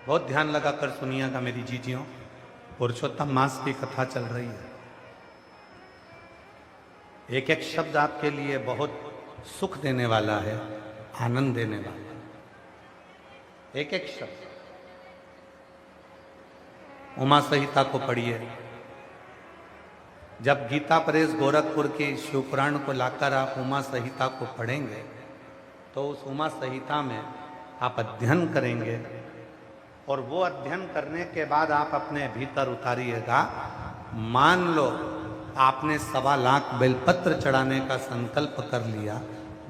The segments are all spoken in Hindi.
बहुत ध्यान लगाकर सुनिएगा मेरी जीजियों। पुरुषोत्तम मास की कथा चल रही है। एक एक शब्द आपके लिए बहुत सुख देने वाला है, आनंद देने वाला है। एक एक शब्द उमा संहिता को पढ़िए। जब गीता प्रेस गोरखपुर की शिवपुराण को लाकर आप उमा संहिता को पढ़ेंगे तो उस उमा संहिता में आप अध्ययन करेंगे और वो अध्ययन करने के बाद आप अपने भीतर उतारिएगा। मान लो आपने 1.25 लाख बेलपत्र चढ़ाने का संकल्प कर लिया,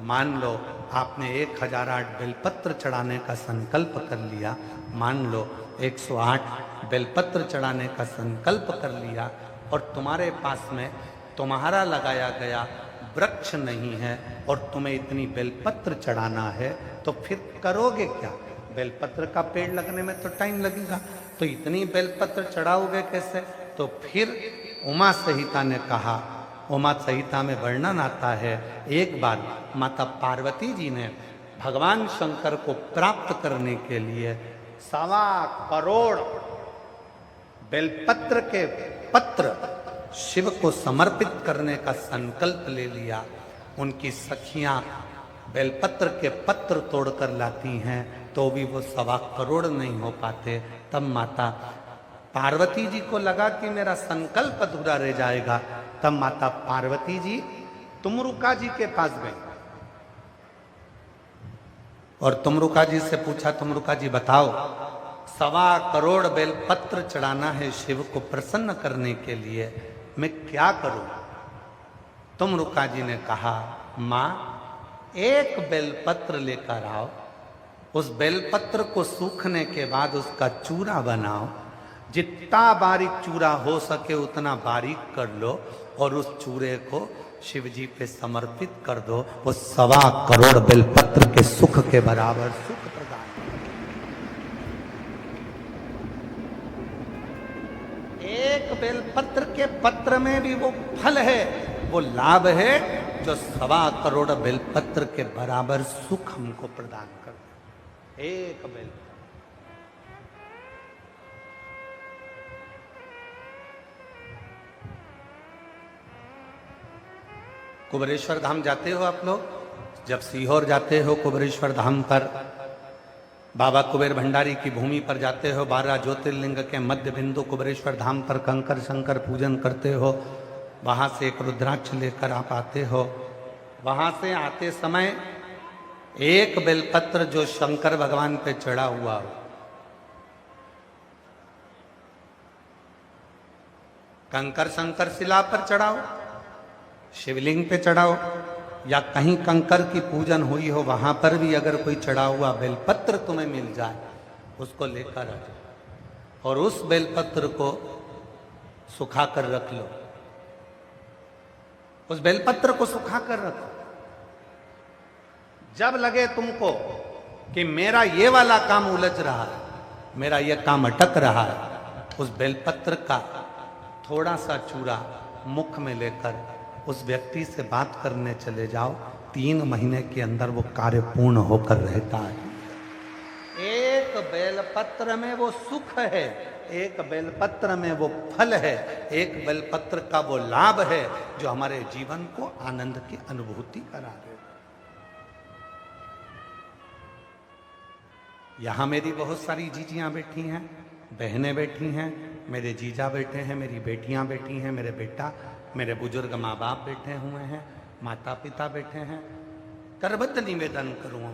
मान लो आपने 1008 बेलपत्र चढ़ाने का संकल्प कर लिया, मान लो 108 बेलपत्र चढ़ाने का संकल्प कर लिया और तुम्हारे पास में तुम्हारा लगाया गया वृक्ष नहीं है और तुम्हें इतनी बेलपत्र चढ़ाना है, तो फिर करोगे क्या? बेलपत्र का पेड़ लगने में तो टाइम लगेगा, तो इतनी बेलपत्र चढ़ाओगे कैसे? तो फिर उमा संहिता ने कहा, उमा संहिता में वर्णन आता है, एक बार माता पार्वती जी ने भगवान शंकर को प्राप्त करने के लिए 1.25 करोड़ बेलपत्र के पत्र शिव को समर्पित करने का संकल्प ले लिया। उनकी सखियां बेलपत्र के पत्र तोड़कर लाती हैं तो भी वो 1.25 करोड़ नहीं हो पाते। तब माता पार्वती जी को लगा कि मेरा संकल्प अधूरा रह जाएगा। तब माता पार्वती जी तुमरुका जी के पास गई और तुमरुका जी से पूछा, तुमरुका जी बताओ 1.25 करोड़ बेलपत्र चढ़ाना है शिव को प्रसन्न करने के लिए, मैं क्या करूं? तुमरुका जी ने कहा, मां एक बेलपत्र लेकर आओ, उस बेलपत्र को सूखने के बाद उसका चूरा बनाओ, जितना बारीक चूरा हो सके उतना बारीक कर लो और उस चूरे को शिव जी पे समर्पित कर दो। वो 1.25 करोड़ बेलपत्र के सुख के बराबर सुख प्रदान। एक बेलपत्र के पत्र में भी वो फल है, वो लाभ है जो 1.25 करोड़ बेलपत्र के बराबर सुख हमको प्रदान कर दे। एक बेलपत्र। कुबेरेश्वर धाम जाते हो आप लोग? जब सीहोर जाते हो कुबेरेश्वर धाम पर, बाबा कुबेर भंडारी की भूमि पर जाते हो, 12 ज्योतिर्लिंग के मध्य बिंदु कुबेरेश्वर धाम पर कंकर शंकर पूजन करते हो, वहां से एक रुद्राक्ष लेकर आप आते हो। वहां से आते समय एक बेलपत्र जो शंकर भगवान पे चढ़ा हुआ हो, कंकर शंकर शिला पर चढ़ाओ, शिवलिंग पे चढ़ाओ, या कहीं कंकर की पूजन हुई हो वहां पर भी अगर कोई चढ़ा हुआ बेलपत्र तुम्हें मिल जाए, उसको लेकर आ जाओ और उस बेलपत्र को सुखा कर रख लो। उस बेलपत्र को सुखा कर रखो। जब लगे तुमको कि मेरा ये वाला काम उलझ रहा है, मेरा ये काम अटक रहा है, उस बेलपत्र का थोड़ा सा चूरा मुख में लेकर उस व्यक्ति से बात करने चले जाओ। 3 महीने के अंदर वो कार्य पूर्ण होकर रहता है। एक बेलपत्र में वो सुख है, एक बेलपत्र में वो फल है, एक बेलपत्र का वो लाभ है जो हमारे जीवन को आनंद की अनुभूति करा दे। यहां मेरी बहुत सारी जीजियां बैठी हैं, बहनें बैठी हैं, मेरे जीजा बैठे हैं, मेरी बेटियां बैठी हैं, मेरे बेटा, मेरे बुजुर्ग माँ बाप बैठे हुए हैं, माता पिता बैठे हैं। करबद्ध निवेदन करूं,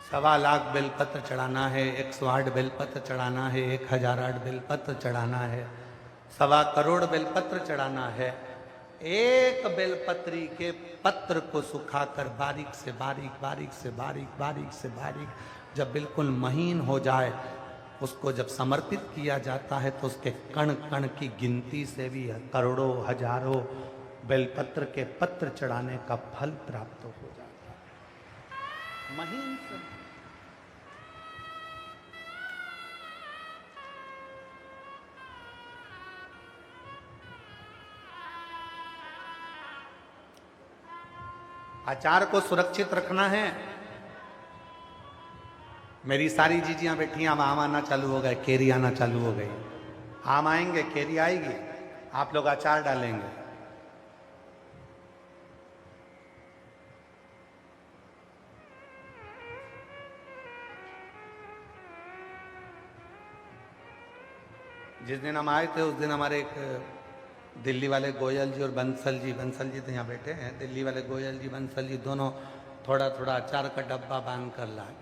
1.25 लाख बेलपत्र चढ़ाना है, 108 बेलपत्र चढ़ाना है, 1008 बेलपत्र चढ़ाना है, 1.25 करोड़ बेलपत्र चढ़ाना है। एक बेलपत्री के पत्र को सुखाकर बारीक से बारीक, बारीक से बारीक, बारीक से बारीक जब बिल्कुल महीन हो जाए, उसको जब समर्पित किया जाता है तो उसके कण कण की गिनती से भी करोड़ों हजारों बेलपत्र के पत्र चढ़ाने का फल प्राप्त हो जाता है। महीन से आचार को सुरक्षित रखना है मेरी सारी जीजियां बैठी, अब आम आना चालू हो गए, केरी आना चालू हो गई। आम आएंगे, केरी आएगी, आप लोग अचार डालेंगे। जिस दिन हम आए थे उस दिन हमारे एक दिल्ली वाले गोयल जी और बंसल जी तो यहाँ बैठे हैं, दिल्ली वाले गोयल जी बंसल जी दोनों थोड़ा थोड़ा अचार का डब्बा बांध कर लाए।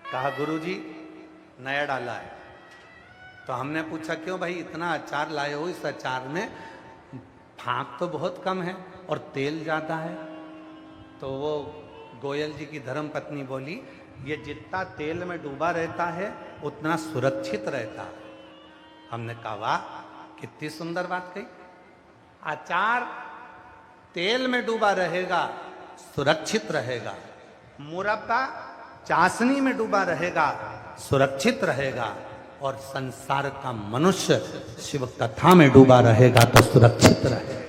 कहा गुरुजी नया डाला है। तो हमने पूछा क्यों भाई इतना अचार लाए हो, इस अचार में फाँक तो बहुत कम है और तेल ज़्यादा है। तो वो गोयल जी की धर्म पत्नी बोली ये जितना तेल में डूबा रहता है उतना सुरक्षित रहता है। हमने कहा वाह कितनी सुंदर बात कही। अचार तेल में डूबा रहेगा सुरक्षित रहेगा, मुरब्बा चाशनी में डूबा रहेगा सुरक्षित रहेगा, और संसार का मनुष्य शिव कथा में डूबा रहेगा तो सुरक्षित रहेगा।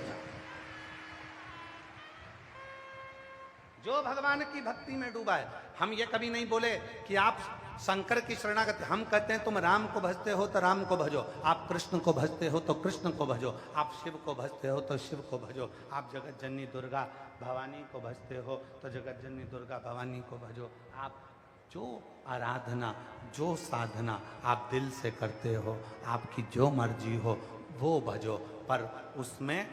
जो भगवान की भक्ति में डूबा है। हम ये कभी नहीं बोले कि आप शंकर की शरणागति, हम कहते हैं तुम राम को भजते हो तो राम को भजो, आप कृष्ण को भजते हो तो कृष्ण को भजो, आप शिव को भजते हो तो शिव को भजो, आप जगत जननी दुर्गा भवानी को भजते हो तो जगत जननी दुर्गा भवानी को भजो। आप जो आराधना जो साधना आप दिल से करते हो, आपकी जो मर्जी हो वो भजो, पर उसमें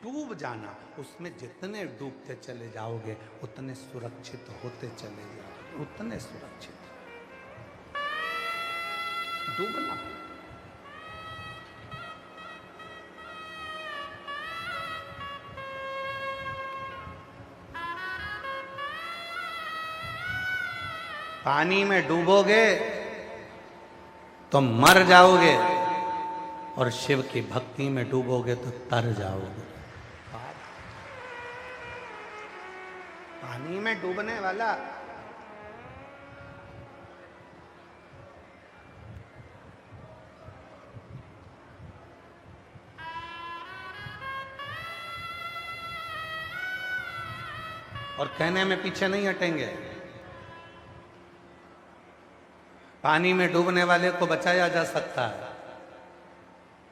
डूब जाना, उसमें जितने डूबते चले जाओगे उतने सुरक्षित होते चले जाओगे, उतने सुरक्षित। डूबना पानी में डूबोगे तो मर जाओगे और शिव की भक्ति में डूबोगे तो तर जाओगे। पानी में डूबने वाला और कहने में पीछे नहीं हटेंगे। पानी में डूबने वाले को बचाया जा सकता है,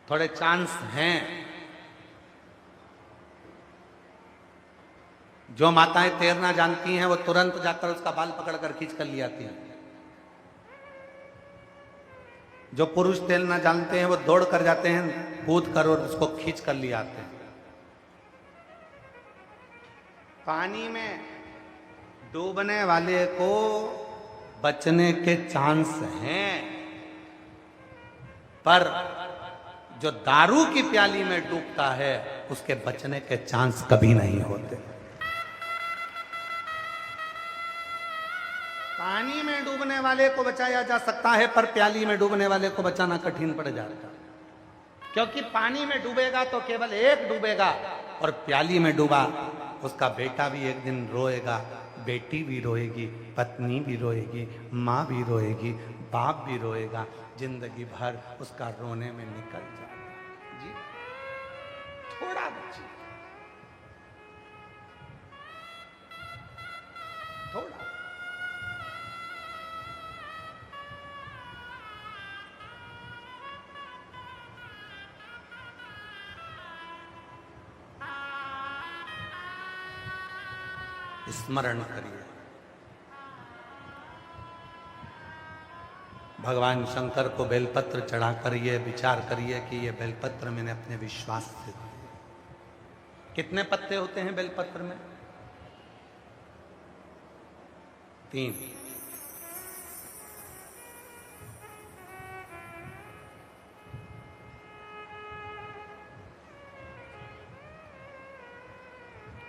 थोड़े चांस हैं। जो माताएं तैरना जानती हैं वो तुरंत जाकर उसका बाल पकड़कर खींच कर ले आती हैं। जो पुरुष तैरना जानते हैं वो दौड़ कर जाते हैं, कूद कर और उसको खींच कर ले आते हैं। पानी में डूबने वाले को बचने के चांस हैं, पर जो दारू की प्याली में डूबता है उसके बचने के चांस कभी नहीं होते। पानी में डूबने वाले को बचाया जा सकता है, पर प्याली में डूबने वाले को बचाना कठिन पड़ जाएगा, क्योंकि पानी में डूबेगा तो केवल एक डूबेगा और प्याली में डूबा उसका बेटा भी एक दिन रोएगा, बेटी भी रोएगी, पत्नी भी रोएगी, माँ भी रोएगी, बाप भी रोएगा, जिंदगी भर उसका रोने में निकल जाएगा। जी थोड़ा बचिए, थोड़ा। स्मरण करिए भगवान शंकर को बेलपत्र चढ़ाकर ये विचार करिए कि ये बेलपत्र मैंने अपने विश्वास से दिए। कितने पत्ते होते हैं बेलपत्र में? 3।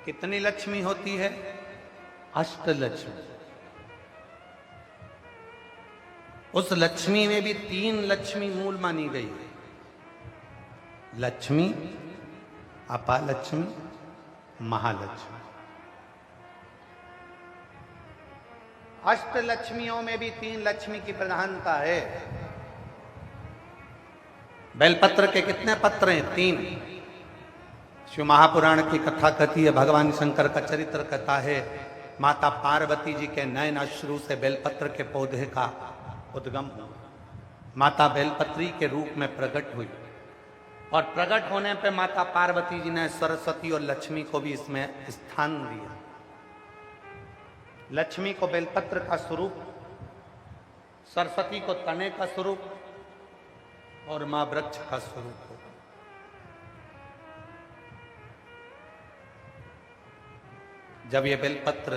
कितनी लक्ष्मी होती है? अष्टलक्ष्मी। उस लक्ष्मी में भी 3 लक्ष्मी मूल मानी गई है। लक्ष्मी, अपालक्ष्मी, महालक्ष्मी। अष्टलक्ष्मियों में भी 3 लक्ष्मी की प्रधानता है। बेलपत्र के कितने पत्र हैं? 3। शिव महापुराण की कथा कहती है, भगवान शंकर का चरित्र कथा है माता पार्वती जी के नयन अश्रु से बेलपत्र के पौधे का उद्गम हुआ। माता बेलपत्री के रूप में प्रकट हुई और प्रकट होने पे माता पार्वती जी ने सरस्वती और लक्ष्मी को भी इसमें स्थान दिया। लक्ष्मी को बेलपत्र का स्वरूप, सरस्वती को तने का स्वरूप और मां वृक्ष का स्वरूप हो। जब ये बेलपत्र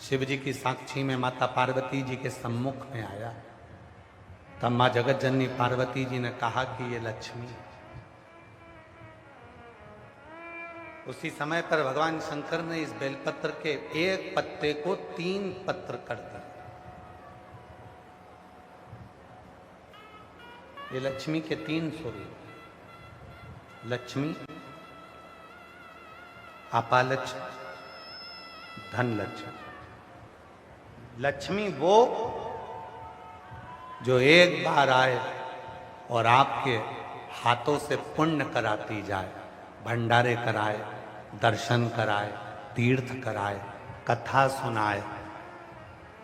शिव जी की साक्षी में माता पार्वती जी के सम्मुख में आया, तब मां जगत जननी पार्वती जी ने कहा कि ये लक्ष्मी। उसी समय पर भगवान शंकर ने इस बेलपत्र के एक पत्ते को 3 पत्र कर दिया। ये लक्ष्मी के 3 स्वरूप, लक्ष्मी, अपालक्ष्मी, धनलक्ष्मी। लक्ष्मी वो जो एक बार आए और आपके हाथों से पुण्य कराती जाए, भंडारे कराए, दर्शन कराए, तीर्थ कराए, कथा सुनाए,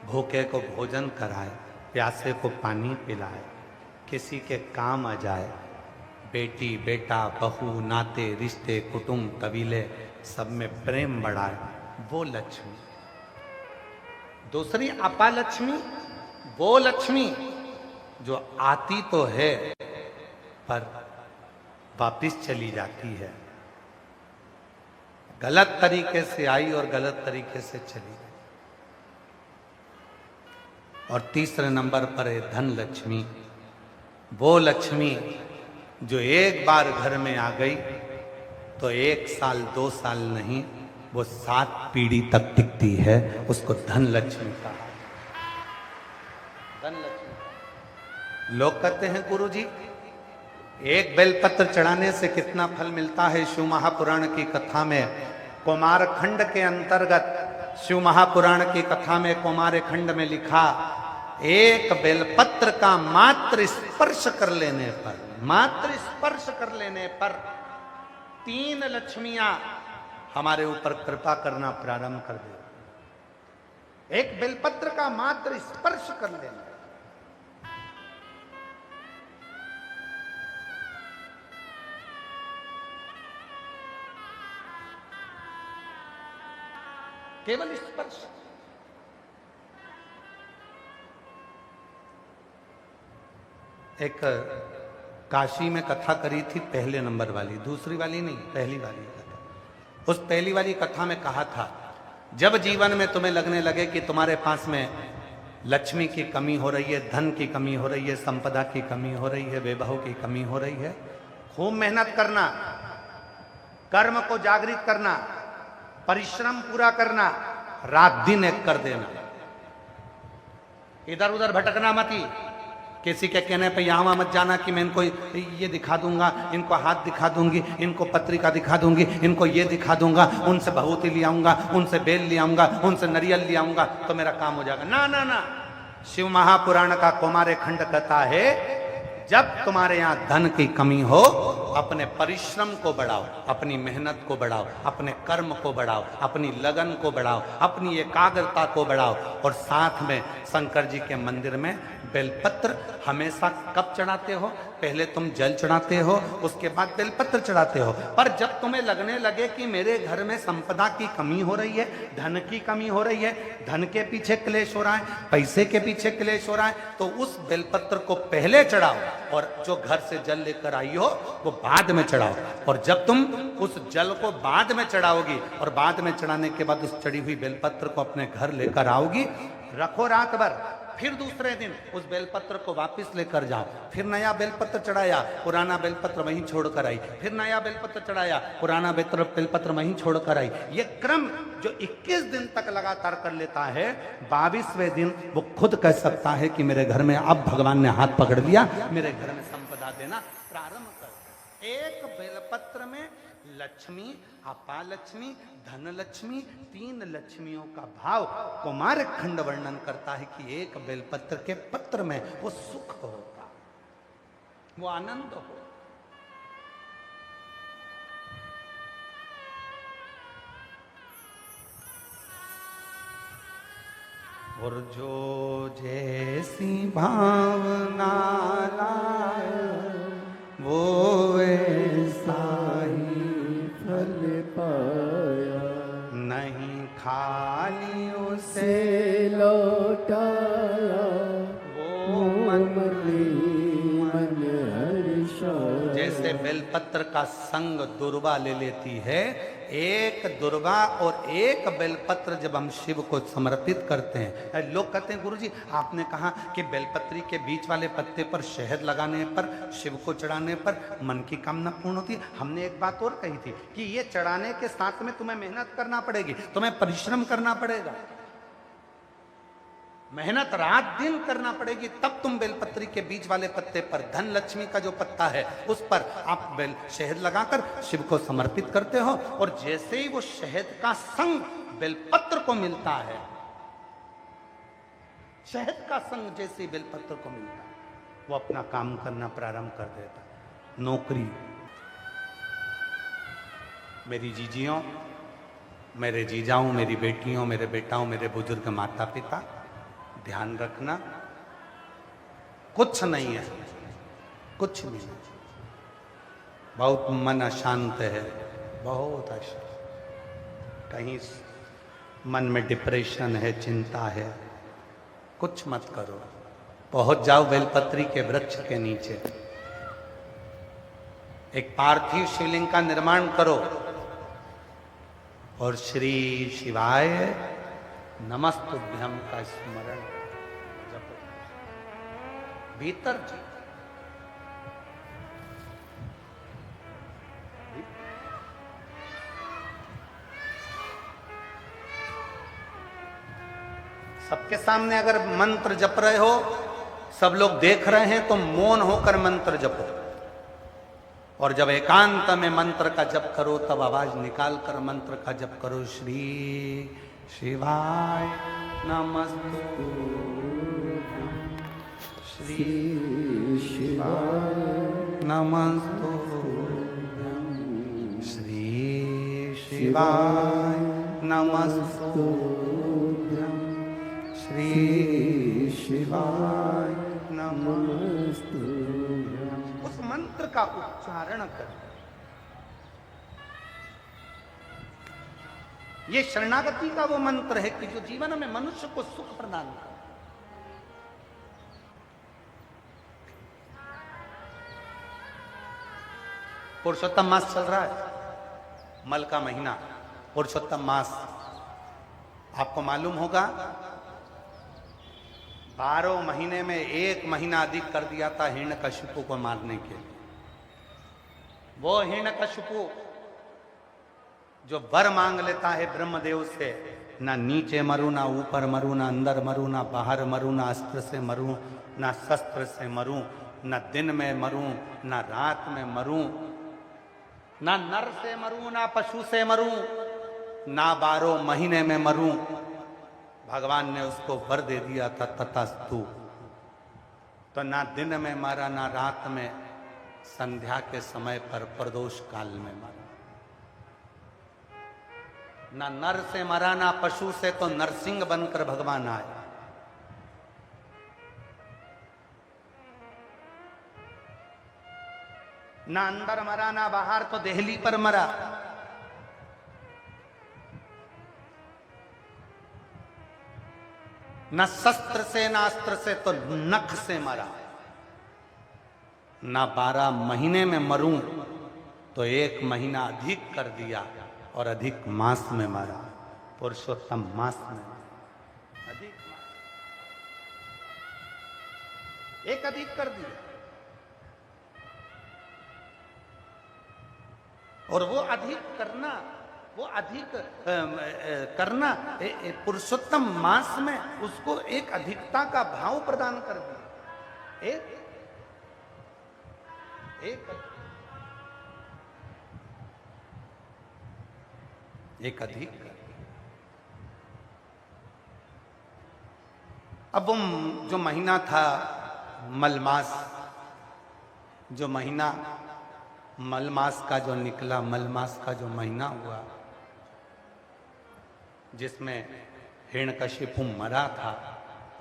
भूखे को भोजन कराए, प्यासे को पानी पिलाए, किसी के काम आ जाए, बेटी बेटा बहू नाते रिश्ते कुटुंब कबीले सब में प्रेम बढ़ाए, वो लक्ष्मी। दूसरी अपालक्ष्मी, वो लक्ष्मी जो आती तो है पर वापिस चली जाती है, गलत तरीके से आई और गलत तरीके से चली गई। और तीसरे नंबर पर है धन लक्ष्मी, वो लक्ष्मी जो एक बार घर में आ गई तो 1 साल 2 साल नहीं, वो 7 पीढ़ी तक टिकती है। उसको धन लक्ष्मी कहा। धन लक्ष्मी। लोग कहते हैं गुरुजी एक बेलपत्र चढ़ाने से कितना फल मिलता है। शिव महापुराण की कथा में कुमार खंड के अंतर्गत, शिव महापुराण की कथा में कुमार खंड में लिखा, एक बेलपत्र का मात्र स्पर्श कर लेने पर, मात्र स्पर्श कर लेने पर 3 लक्ष्मियां हमारे ऊपर कृपा करना प्रारंभ कर दे। एक बेलपत्र का मात्र स्पर्श कर लेना। केवल स्पर्श। एक काशी में कथा करी थी, पहले नंबर वाली, दूसरी वाली नहीं, पहली वाली कथा। उस पहली वाली कथा में कहा था, जब जीवन में तुम्हें लगने लगे कि तुम्हारे पास में लक्ष्मी की कमी हो रही है, धन की कमी हो रही है, संपदा की कमी हो रही है, वैभव की कमी हो रही है, खूब मेहनत करना, कर्म को जागृत करना, परिश्रम पूरा करना, रात दिन एक कर देना, इधर उधर भटकना मती। किसी के कहने पे यहाँ वहां मत जाना कि मैं इनको ये दिखा दूंगा, इनको हाथ दिखा दूंगी, इनको पत्रिका दिखा दूंगी, इनको ये दिखा दूंगा, उनसे बहुती ले आऊंगा, उनसे बेल ले आऊंगा, उनसे नरियल ले आऊंगा तो मेरा काम हो जाएगा। ना ना ना, शिव महापुराण का कुमार खंड कहता है, जब तुम्हारे यहां धन की कमी हो, अपने परिश्रम को बढ़ाओ, अपनी मेहनत को बढ़ाओ, अपने कर्म को बढ़ाओ, अपनी लगन को बढ़ाओ, अपनी एकाग्रता को बढ़ाओ। और साथ में शंकर जी के मंदिर में बेलपत्र हमेशा कब चढ़ाते हो? पहले तुम जल चढ़ाते हो, उसके बाद बेलपत्र चढ़ाते हो। पर जब तुम्हें लगने लगे कि मेरे घर में संपदा की कमी हो रही है, धन की कमी हो रही है, धन के पीछे क्लेश हो रहा है, पैसे के पीछे क्लेश हो रहा है, तो उस बेलपत्र को पहले चढ़ाओ और जो घर से जल लेकर आई हो वो बाद में चढ़ाओ। और जब तुम उस जल को बाद में चढ़ाओगी और बाद में चढ़ाने के बाद उस चढ़ी हुई बेलपत्र को अपने घर लेकर आओगी, रखो रात भर, फिर दूसरे दिन उस बेलपत्र को वापस लेकर जाओ, फिर नया बेलपत्र चढ़ाया, पुराना बेलपत्र वहीं छोड़कर आई, फिर नया बेलपत्र चढ़ाया, पुराना बेलपत्र वहीं छोड़कर आई। ये क्रम जो 21 दिन तक लगातार कर लेता है, 22वें दिन वो खुद कह सकता है कि मेरे घर में अब भगवान ने हाथ पकड़ लिया, मेरे घर में संपदा देना प्रारंभ कर। एक बेलपत्र में लक्ष्मी, अपालक्ष्मी, धनलक्ष्मी, 3 लक्ष्मियों का भाव कुमार खंड वर्णन करता है कि एक बेलपत्र के पत्र में वो सुख होता, वो आनंद हो। और जो जैसी भावना लाए वो ऐसा ही फल पाया, नहीं खाली उसे से लौटाया वो मन हर्षाया। जैसे बेलपत्र का संग दुर्वा ले लेती है, एक दुर्वा और एक बेलपत्र जब हम शिव को समर्पित करते हैं, लोग कहते हैं गुरुजी आपने कहा कि बेलपत्री के बीच वाले पत्ते पर शहद लगाने पर, शिव को चढ़ाने पर मन की कामना पूर्ण होती है। हमने एक बात और कही थी कि ये चढ़ाने के साथ में तुम्हें मेहनत करना पड़ेगी, तुम्हें परिश्रम करना पड़ेगा, मेहनत रात दिन करना पड़ेगी, तब तुम बेलपत्री के बीच वाले पत्ते पर, धन लक्ष्मी का जो पत्ता है उस पर आप बेल शहद लगाकर शिव को समर्पित करते हो। और जैसे ही वो शहद का संग बेलपत्र को मिलता है, शहद का संग जैसे ही बेलपत्र को मिलता है, वो अपना काम करना प्रारंभ कर देता है। नौकरी, मेरी जीजियों, मेरे जीजाओं, मेरी बेटियों, मेरे बेटाओं, मेरे बुजुर्ग माता पिता, ध्यान रखना, कुछ नहीं है, कुछ नहीं, बहुत मन अशांत है, बहुत अशांत, कहीं मन में डिप्रेशन है, चिंता है, कुछ मत करो, पहुंच जाओ बेलपत्री के वृक्ष के नीचे, एक पार्थिव शिवलिंग का निर्माण करो और श्री शिवाय नमस्तुभ्यम का स्मरण जपो भीतर जी। सबके सामने अगर मंत्र जप रहे हो, सब लोग देख रहे हैं, तो मौन होकर मंत्र जपो, और जब एकांत में मंत्र का जप करो तब आवाज निकाल कर मंत्र का जप करो। श्री शिवाय नमस्तुभ्यं, श्री शिवाय नमस्तुभ्यं, श्री शिवाय नमस्तुभ्यं, श्री शिवाय नमस्तुभ्यं। उस मंत्र का उच्चारण कर, ये शरणागति का वो मंत्र है कि जो जीवन में मनुष्य को सुख प्रदान करे। पुरुषोत्तम मास चल रहा है, मल का महीना पुरुषोत्तम मास, आपको मालूम होगा 12 महीने में 1 महीना अधिक कर दिया था हिरण्यकशिपु को मारने के लिए। वो हिरण्यकशिपु जो वर मांग लेता है ब्रह्मदेव से, ना नीचे मरूं, ना ऊपर मरूं, ना अंदर मरूं, ना बाहर मरूं, ना अस्त्र से मरूं, ना शस्त्र से मरूं, ना दिन में मरूं, ना रात में मरूं, ना नर से मरूं, ना पशु से मरूं, ना 12 महीने में मरूं। भगवान ने उसको वर दे दिया था तथास्तु। तो ना दिन में मारा, ना रात में, संध्या के समय पर प्रदोष काल में मारा। ना नर से मरा, ना पशु से, तो नरसिंह बनकर भगवान आए। ना अंदर मरा, ना बाहर, तो देहली पर मरा। न शस्त्र से, ना अस्त्र से, तो नख से मरा। ना 12 महीने में मरूं तो 1 महीना अधिक कर दिया और अधिक मास में मारा, पुरुषोत्तम मास में अधिक मास, एक अधिक कर दिया। और वो अधिक करना, वो अधिक करना पुरुषोत्तम मास में उसको एक अधिकता का भाव प्रदान कर दिया। एक अधिक। अब वो जो महीना था मलमास, जो महीना मलमास का जो निकला, मलमास का जो महीना हुआ, जिसमें हिरण्यकशिपु मरा था,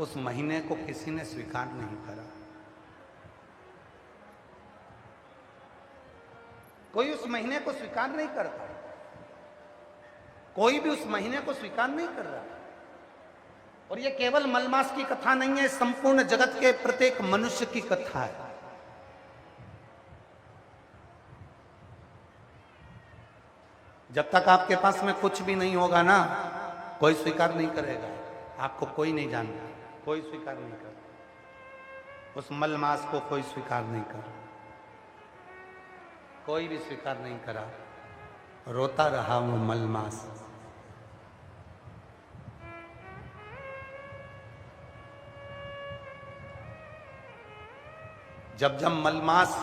उस महीने को किसी ने स्वीकार नहीं करा। कोई उस महीने को स्वीकार नहीं करता, कोई भी उस महीने को स्वीकार नहीं कर रहा। और यह केवल मलमास की कथा नहीं है, संपूर्ण जगत के प्रत्येक मनुष्य की कथा है। जब तक आपके पास में कुछ भी नहीं होगा ना, कोई स्वीकार नहीं करेगा, आपको कोई नहीं जानता, कोई स्वीकार नहीं करता। उस मलमास को कोई स्वीकार नहीं कर, कोई भी स्वीकार नहीं करा, रोता रहा वो मलमास। जब जब मलमास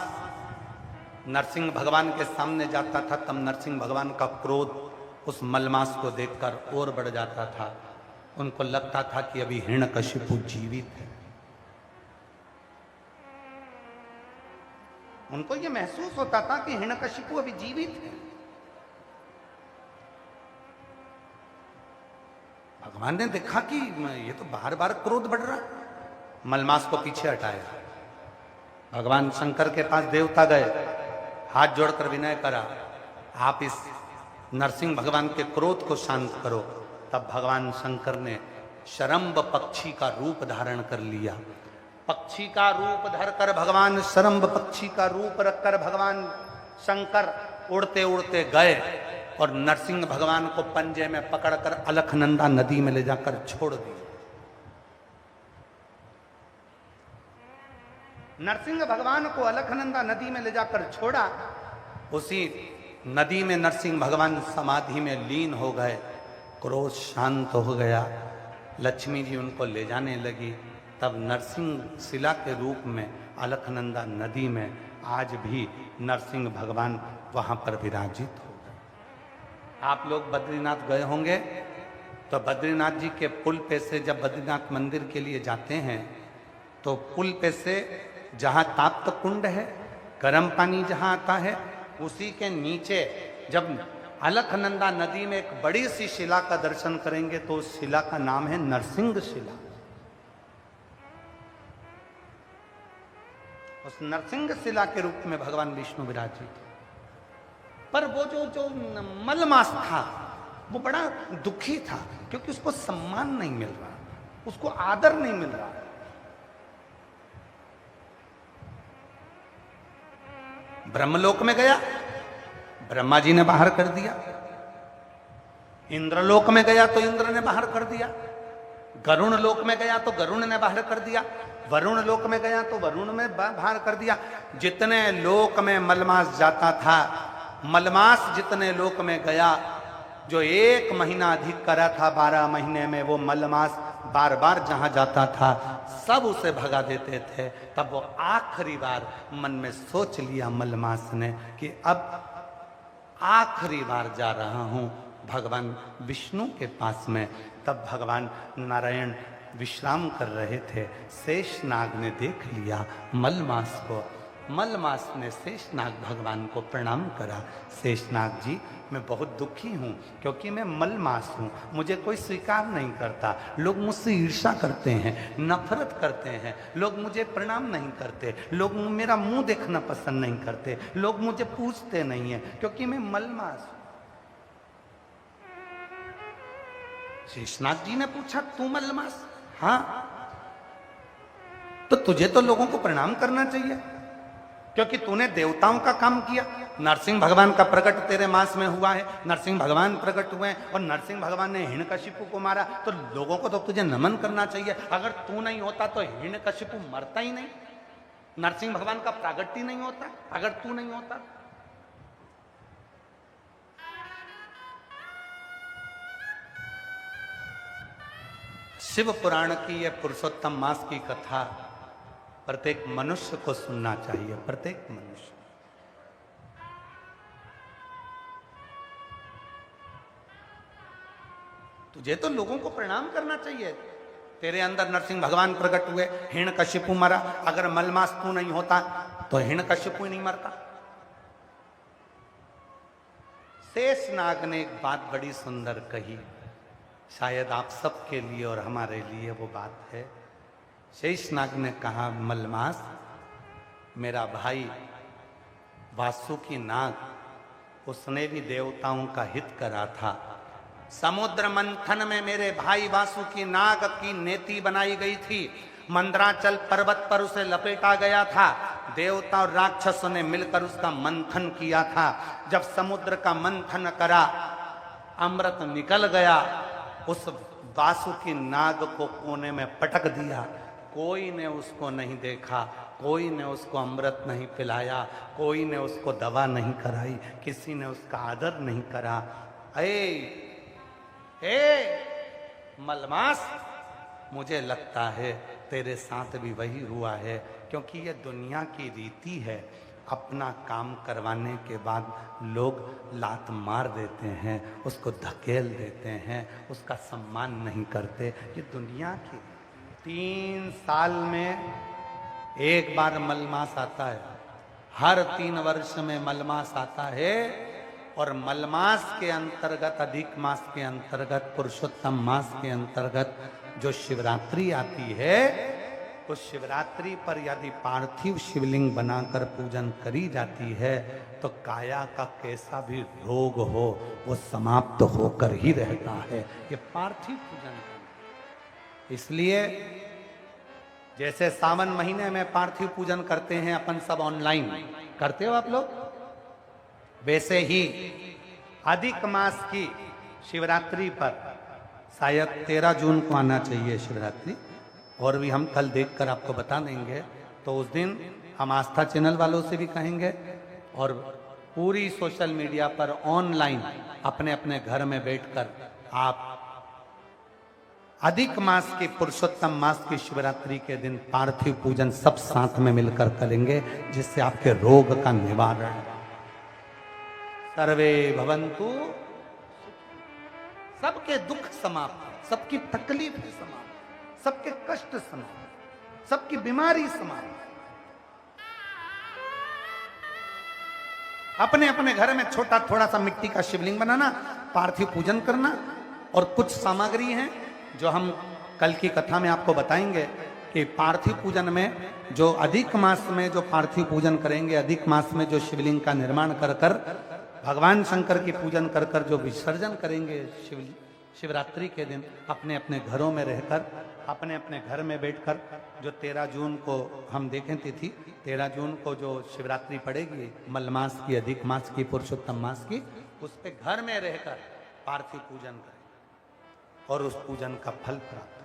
नरसिंह भगवान के सामने जाता था, तब नरसिंह भगवान का क्रोध उस मलमास को देखकर और बढ़ जाता था। उनको लगता था कि अभी हिरण्यकशिपु जीवित है। उनको यह महसूस होता था कि हिरण्यकशिपु अभी जीवित है। भगवान ने देखा कि ये तो बार बार क्रोध बढ़ रहा, मलमास को पीछे हटाया। भगवान शंकर के पास देवता गए, हाथ जोड़कर विनय करा, आप इस नरसिंह भगवान के क्रोध को शांत करो। तब भगवान शंकर ने शरंब पक्षी का रूप धारण कर लिया। पक्षी का रूप धरकर भगवान, शरंब पक्षी का रूप रखकर भगवान शंकर उड़ते उड़ते गए और नरसिंह भगवान को पंजे में पकड़कर अलखनंदा नदी में ले जाकर छोड़ दिया। नरसिंह भगवान को अलखनंदा नदी में ले जाकर छोड़ा। उसी नदी में नरसिंह भगवान समाधि में लीन हो गए, क्रोध शांत हो गया। लक्ष्मी जी उनको ले जाने लगी। तब नरसिंह शिला के रूप में अलखनंदा नदी में आज भी नरसिंह भगवान वहां पर विराजित हो गए। आप लोग बद्रीनाथ गए होंगे, तो बद्रीनाथ जी के पुल पे से जब बद्रीनाथ मंदिर के लिए जाते हैं, तो पुल पे से जहाँ ताप्त कुंड है, गर्म पानी जहाँ आता है, उसी के नीचे जब अलखनंदा नदी में एक बड़ी सी शिला का दर्शन करेंगे, तो उस शिला का नाम है नरसिंह शिला। उस नरसिंह शिला के रूप में भगवान विष्णु विराजित। पर वो जो मलमास था, वो बड़ा दुखी था, क्योंकि उसको सम्मान नहीं मिल रहा, उसको आदर नहीं मिल रहा। ब्रह्मलोक में गया, ब्रह्मा जी ने बाहर कर दिया। इंद्रलोक में गया तो इंद्र ने बाहर कर दिया। गरुण लोक में गया तो गरुण ने बाहर कर दिया। वरुण लोक में गया तो वरुण में बाहर कर दिया। जितने लोक में मलमास जाता था, मलमास जितने लोक में गया, जो 1 महीना अधिक करा था, 12 महीने में वो मलमास बार बार जहां जाता था, सब उसे भगा देते थे। तब वो आखिरी बार मन में सोच लिया मलमास ने कि अब आखिरी बार जा रहा हूं भगवान विष्णु के पास में। तब भगवान नारायण विश्राम कर रहे थे। शेषनाग ने देख लिया मलमास को। मलमास ने शेषनाग भगवान को प्रणाम करा। शेषनाग जी, मैं बहुत दुखी हूँ, क्योंकि मैं मलमास हूँ, मुझे कोई स्वीकार नहीं करता। लोग मुझसे ईर्ष्या करते हैं, नफरत करते हैं, लोग मुझे प्रणाम नहीं करते, लोग मेरा मुंह देखना पसंद नहीं करते, लोग मुझे पूछते नहीं हैं, क्योंकि मैं मलमास हूँ। शेषनाग जी ने पूछा, तू मलमास? हाँ। तो तुझे तो लोगों को प्रणाम करना चाहिए, क्योंकि तूने देवताओं का काम किया। नरसिंह भगवान का प्रकट तेरे मास में हुआ है, नरसिंह भगवान प्रकट हुए हैं, और नरसिंह भगवान ने हिरण्यकशिपु को मारा, तो लोगों को तो तुझे नमन करना चाहिए। अगर तू नहीं होता तो हिरण्यकशिपु मरता ही नहीं, नरसिंह भगवान का प्रागट्य नहीं होता, अगर तू नहीं होता। शिव पुराण की यह पुरुषोत्तम मास की कथा प्रत्येक मनुष्य को सुनना चाहिए, प्रत्येक मनुष्य। तुझे तो लोगों को प्रणाम करना चाहिए। तेरे अंदर नरसिंह भगवान प्रकट हुए, हिरण्यकशिपु मरा। अगर मलमास तू नहीं होता तो हिरण्यकशिपु ही नहीं मरता। शेषनाग ने एक बात बड़ी सुंदर कही। शायद आप सबके लिए और हमारे लिए वो बात है। शेषनाग ने कहा, मलमास मेरा भाई वासुकी नाग, उसने भी देवताओं का हित करा था। समुद्र मंथन में मेरे भाई वासुकी नाग की नेति बनाई गई थी। मंदराचल पर्वत पर उसे लपेटा गया था। देवता और राक्षसों ने मिलकर उसका मंथन किया था। जब समुद्र का मंथन करा, अमृत निकल गया, उस वासुकी नाग को कोने में पटक दिया। कोई ने उसको नहीं देखा, कोई ने उसको अमृत नहीं पिलाया, कोई ने उसको दवा नहीं कराई, किसी ने उसका आदर नहीं करा। मलमास, मुझे लगता है तेरे साथ भी वही हुआ है, क्योंकि ये दुनिया की रीति है। अपना काम करवाने के बाद लोग लात मार देते हैं, उसको धकेल देते हैं, उसका सम्मान नहीं करते। ये दुनिया की 3 साल में एक बार मलमास आता है। हर 3 वर्ष में मलमास आता है। और मलमास के अंतर्गत, अधिक मास के अंतर्गत, पुरुषोत्तम मास के अंतर्गत जो शिवरात्रि आती है, उस शिवरात्रि पर यदि पार्थिव शिवलिंग बनाकर पूजन करी जाती है तो काया का कैसा भी रोग हो वो समाप्त होकर ही रहता है। ये पार्थिव पूजन है। इसलिए जैसे सावन महीने में पार्थिव पूजन करते हैं अपन सब ऑनलाइन, करते हो आप लोग, वैसे ही अधिक मास की शिवरात्रि पर, शायद 13 जून को आना चाहिए शिवरात्रि, और भी हम कल देखकर आपको बता देंगे। तो उस दिन हम आस्था चैनल वालों से भी कहेंगे और पूरी सोशल मीडिया पर ऑनलाइन अपने अपने घर में बैठकर आप अधिक मास की, पुरुषोत्तम मास की शिवरात्रि के दिन पार्थिव पूजन सब साथ में मिलकर करेंगे, जिससे आपके रोग का निवारण। सर्वे भवन्तु, सबके दुख समाप्त, सबकी तकलीफ समाप्त, सबके कष्ट समाप्त, सबकी बीमारी समाप्त। अपने अपने घर में छोटा थोड़ा सा मिट्टी का शिवलिंग बनाना, पार्थिव पूजन करना। और कुछ सामग्री हैं जो हम कल की कथा में आपको बताएंगे कि पार्थिव पूजन में जो अधिक मास में जो पार्थिव पूजन करेंगे, अधिक मास में जो शिवलिंग का निर्माण कर कर भगवान शंकर की पूजन कर कर जो विसर्जन करेंगे शिवरात्रि के दिन, अपने अपने घरों में रहकर, अपने अपने घर में बैठकर, जो 13 जून को हम देखें तिथि, 13 जून को जो शिवरात्रि पड़ेगी, मलमास की, अधिक मास की, पुरुषोत्तम मास की, उस पे घर में रहकर पार्थिव पूजन करें और उस पूजन का फल प्राप्त करें।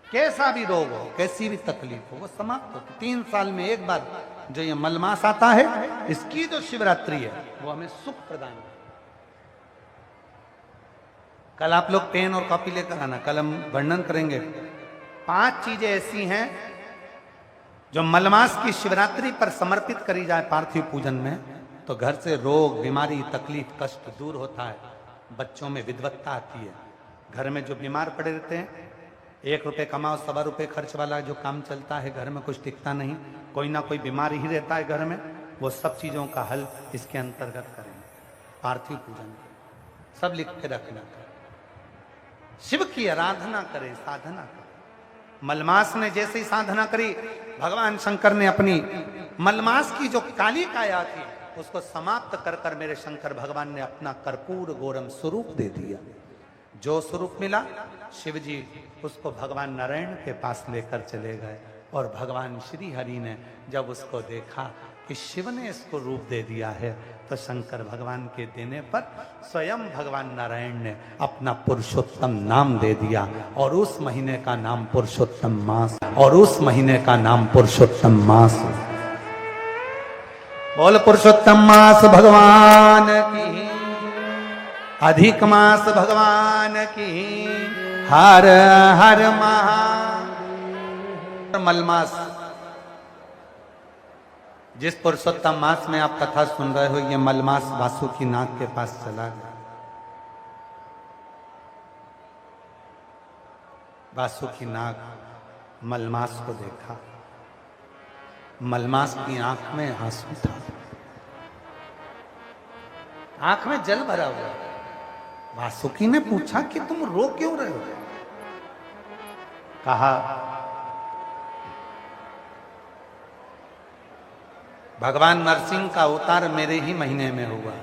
कैसा भी रोग हो, कैसी भी तकलीफ हो, वो समाप्त होती। 3 साल में एक बार जो ये मलमास आता है, इसकी जो शिवरात्रि है वो हमें सुख प्रदान करती। कल आप लोग पेन और कॉपी लेकर आना, कल हम वर्णन करेंगे 5 चीजें ऐसी हैं जो मलमास की शिवरात्रि पर समर्पित करी जाए पार्थिव पूजन में, तो घर से रोग, बीमारी, तकलीफ, कष्ट दूर होता है। बच्चों में विद्वत्ता आती है। घर में जो बीमार पड़े रहते हैं, 1 रुपये कमाओ 1.25 रुपये खर्च वाला जो काम चलता है, घर में कुछ टिकता नहीं, कोई ना कोई बीमारी ही रहता है घर में, वो सब चीजों का हल इसके अंतर्गत करेंगे। पार्थिव पूजन सब लिख के रखना, शिव की आराधना करें, साधना करें। मलमास ने जैसे ही साधना करी, भगवान शंकर ने अपनी मलमास की जो काली काया थी उसको समाप्त कर कर मेरे शंकर भगवान ने अपना कर्पूर गौरम स्वरूप दे दिया। जो स्वरूप मिला, शिव जी उसको भगवान नारायण के पास लेकर चले गए। और भगवान श्री हरि ने जब उसको देखा कि शिव ने इसको रूप दे दिया है, तो शंकर भगवान के देने पर स्वयं भगवान नारायण ने अपना पुरुषोत्तम नाम दे दिया। और उस महीने का नाम पुरुषोत्तम मास, और उस महीने का नाम पुरुषोत्तम मास। बोल पुरुषोत्तम मास भगवान की, अधिक मास भगवान की, हर हर मलमास। जिस पुरुषोत्तम मास में आप कथा सुन रहे हो, ये मलमास वासुकी नाग के पास चला गया। वासुकी नाग मलमास को देखा, मलमास की आंख में आंसू था, आंख में जल भरा हुआ। वासुकी ने पूछा कि तुम रो क्यों रहे हो? कहा भगवान नरसिंह का अवतार मेरे ही महीने में हुआ,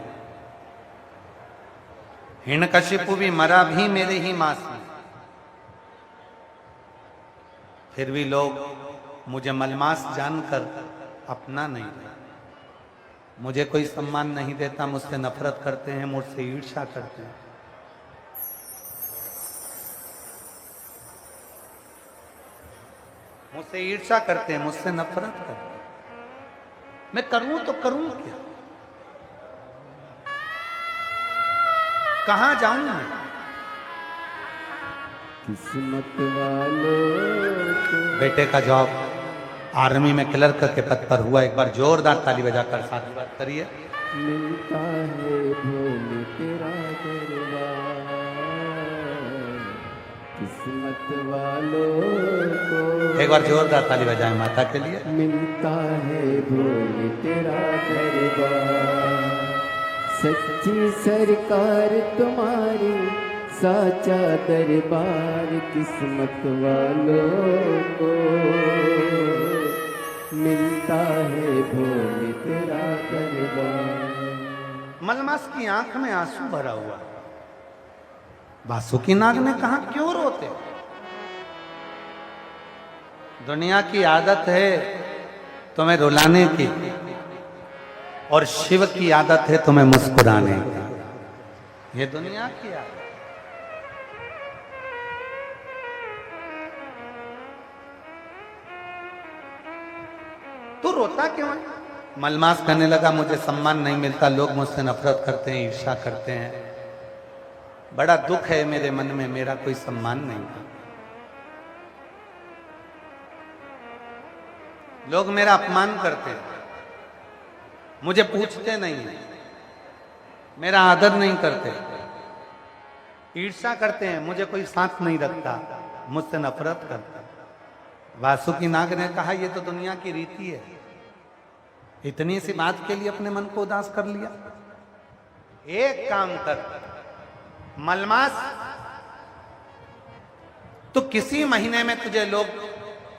हिरण्यकशिपु भी मरा भी मेरे ही मास में, फिर भी लोग मुझे मलमास जानकर अपना नहीं रहे, मुझे कोई सम्मान नहीं देता, मुझसे नफरत करते हैं, मुझसे ईर्ष्या करते हैं। मुझसे ईर्ष्या करते हैं, मुझसे नफरत करते हैं। मैं करूं तो करूं क्या? कहां जाऊं मैं? किस्मत वालों को बेटे का जॉब आर्मी में क्लर्क के पद पर हुआ। एक बार जोरदार ताली बजाकर साथ बात करिए। मिलता है भोले तेरा दरबार, किस्मत वालों को एक बार जोरदार ताली बजाएं माता के लिए। मिलता है भोले तेरा दरबार, सच्ची सरकार तुम्हारी साचा दरबार, किस्मत वालों को मिलता है भोले तेरा दरबार। मलमास की आंख में आंसू भरा हुआ। वासुकी नाग ने कहा क्यों रोते? दुनिया की आदत है तुम्हें रुलाने की, और शिव की आदत है तुम्हें मुस्कुराने की। ये दुनिया की आदत। तू रोता क्यों है? मलमास कहने लगा मुझे सम्मान नहीं मिलता, लोग मुझसे नफरत करते हैं, ईर्ष्या करते हैं, बड़ा दुख है मेरे मन में, मेरा कोई सम्मान नहीं है, लोग मेरा अपमान करते हैं, मुझे पूछते नहीं है, मेरा आदर नहीं करते, ईर्ष्या करते हैं, मुझे कोई साथ नहीं रखता, मुझसे नफरत करता। वासुकी नाग ने कहा यह तो दुनिया की रीति है। इतनी सी बात के लिए अपने मन को उदास कर लिया? एक काम कर मलमास, तो किसी महीने में तुझे लोग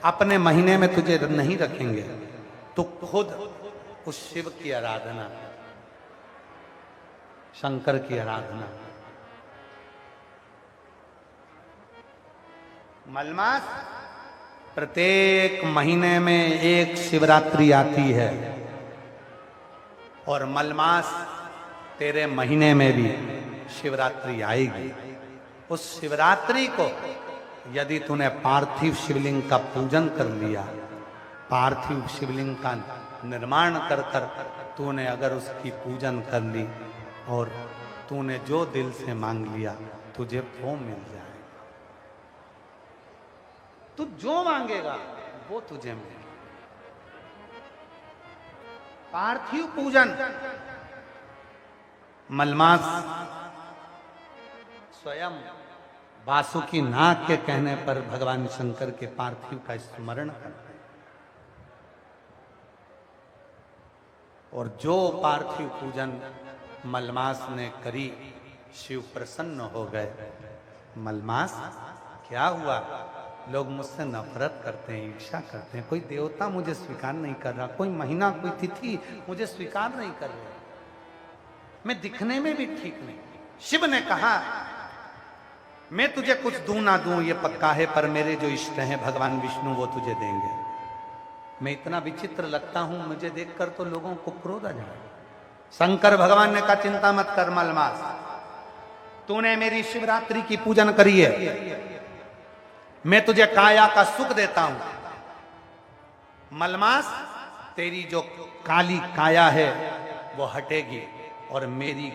अपने महीने में तुझे नहीं रखेंगे, तो खुद उस शिव की आराधना, शंकर की आराधना। मलमास, प्रत्येक महीने में एक शिवरात्रि आती है, और मलमास तेरे महीने में भी शिवरात्रि आएगी। उस शिवरात्रि को यदि तूने पार्थिव शिवलिंग का पूजन कर लिया, पार्थिव शिवलिंग का निर्माण कर कर तूने अगर उसकी पूजन कर ली, और तूने जो दिल से मांग लिया तुझे वो मिल जाए। तू जो मांगेगा वो तुझे मिलेगा। पार्थिव पूजन। मलमास स्वयं वासुकी नाग के कहने पर भगवान शंकर के पार्थिव का स्मरण करते हैं, और जो पार्थिव पूजन मलमास ने करी, शिव प्रसन्न हो गए। मलमास, क्या हुआ? लोग मुझसे नफरत करते हैं, ईर्ष्या करते हैं, कोई देवता मुझे स्वीकार नहीं कर रहा, कोई महीना, कोई तिथि मुझे स्वीकार नहीं कर रहे, मैं दिखने में भी ठीक नहीं। शिव ने कहा मैं तुझे कुछ दूं ना दूं ये पक्का है, पर मेरे जो इष्ट हैं भगवान विष्णु वो तुझे देंगे। मैं इतना विचित्र लगता हूं, मुझे देखकर तो लोगों को क्रोध आ जाए। शंकर भगवान ने कहा चिंता मत कर मलमास, तूने मेरी शिवरात्रि की पूजन करी है, मैं तुझे काया का सुख देता हूं। मलमास, तेरी जो काली काया है वो हटेगी, और मेरी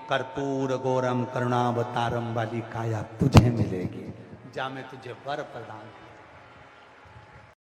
कर्पूर गौरम करुणावतारम वाली काया तुझे मिलेगी। जा, मैं तुझे वर प्रदान